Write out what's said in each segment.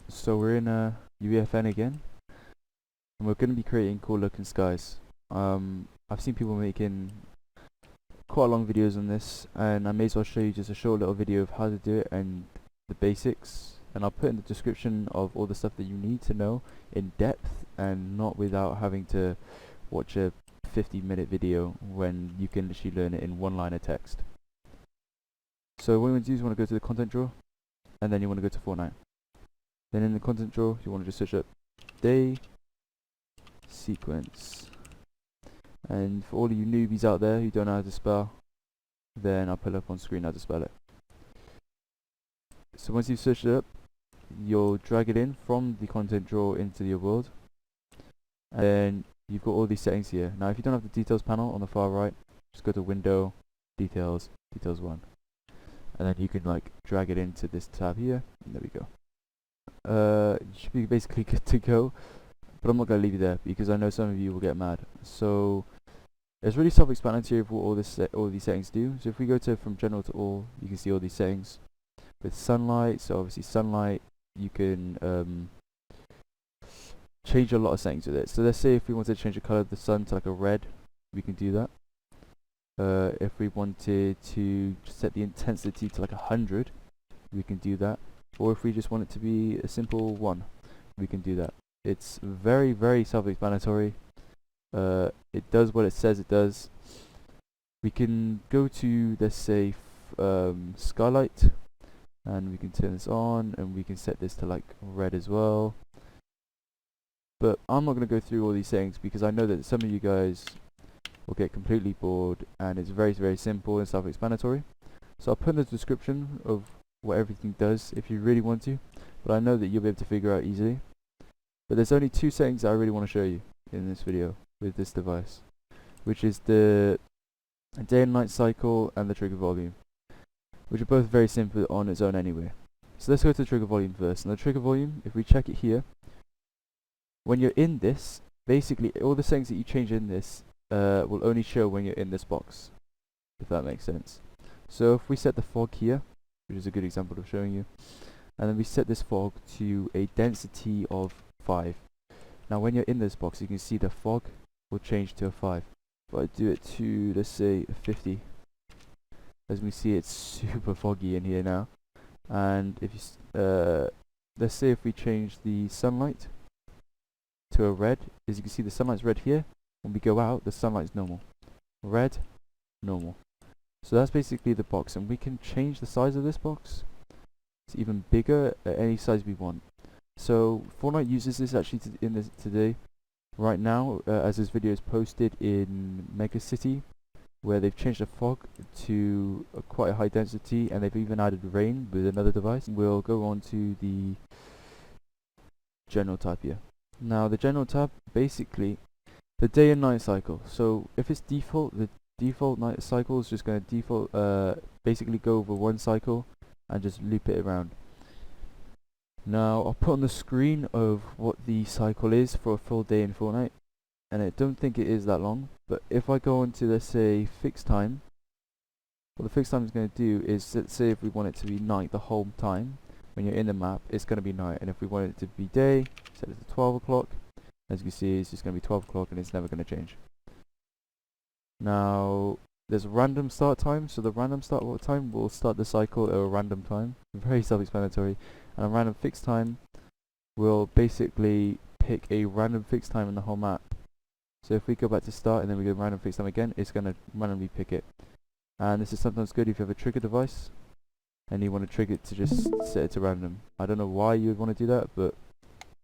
So we're in UEFN again, and we're going to be creating cool looking skies. I've seen people making quite long videos on this, and I may as well show you just a short little video of how to do it and the basics. And I'll put in the description of all the stuff that you need to know in depth, and not without having to watch a 50-minute video when you can literally learn it in one line of text. So what you want to do is you want to go to the content drawer, and then you want to go to Fortnite. Then in the content drawer, you want to just search up day sequence. And for all of you newbies out there who don't know how to spell, then I'll put up on screen how to spell it. So once you've searched it up, you'll drag it in from the content drawer into your world. And then you've got all these settings here. Now if you don't have the details panel on the far right, just go to window, details, details 1. And then you can like drag it into this tab here, and there we go. You should be basically good to go, but I'm not going to leave you there because I know some of you will get mad. So it's really self-explanatory of what all these settings do. So if we go to from general to all, you can see all these settings with sunlight. So obviously sunlight, you can change a lot of settings with it. So let's say if we wanted to change the color of the sun to like a red, we can do that. If we wanted to set the intensity to like 100, we can do that. Or if we just want it to be a simple 1, we can do that. It's very, very self-explanatory. It does what it says it does. We can go to, let's say, skylight, and we can turn this on, and we can set this to like red as well. But I'm not going to go through all these settings because I know that some of you guys will get completely bored, and it's very, very simple and self-explanatory. So I'll put in the description of what everything does if you really want to, but I know that you'll be able to figure out easily. But there's only 2 settings that I really want to show you in this video with this device, which is the day and night cycle and the trigger volume, which are both very simple on its own anyway. So let's go to the trigger volume first. And the trigger volume, if we check it here, when you're in this, basically all the settings that you change in this will only show when you're in this box, if that makes sense. So if we set the fog here, which is a good example of showing you, and then we set this fog to a density of 5. Now when you're in this box, you can see the fog will change to a 5. If I do it to, let's say, 50, as we see it's super foggy in here now. And if you let's say if we change the sunlight to a red, as you can see the sunlight's red here. When we go out, the sunlight's normal. Red, normal. So that's basically the box, and we can change the size of this box. It's even bigger at any size we want. So Fortnite uses this actually today, right now, as this video is posted in Mega City, where they've changed the fog to quite a high density, and they've even added rain with another device. We'll go on to the general tab here. Now the general tab, basically the day and night cycle. So if it's default, the default night cycle is just going to default basically go over one cycle and just loop it around. Now I'll put on the screen of what the cycle is for a full day in Fortnite, and I don't think it is that long, but if I go into, let's say, fixed time, what the fixed time is going to do is, let's say if we want it to be night the whole time, when you're in the map it's going to be night, and if we want it to be day, set it to 12 o'clock. As you can see, it's just going to be 12 o'clock and it's never going to change. Now there's a random start time, so the random start time will start the cycle at a random time. Very self-explanatory. And a random fixed time will basically pick a random fixed time in the whole map. So if we go back to start and then we go random fixed time again, it's going to randomly pick it. And this is sometimes good if you have a trigger device and you want to trigger it to just set it to random. I don't know why you would want to do that, but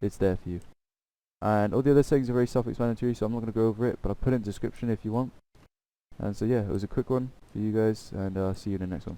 it's there for you. And all the other settings are very self-explanatory, so I'm not going to go over it, but I'll put it in the description if you want. And so yeah, it was a quick one for you guys, and I'll see you in the next one.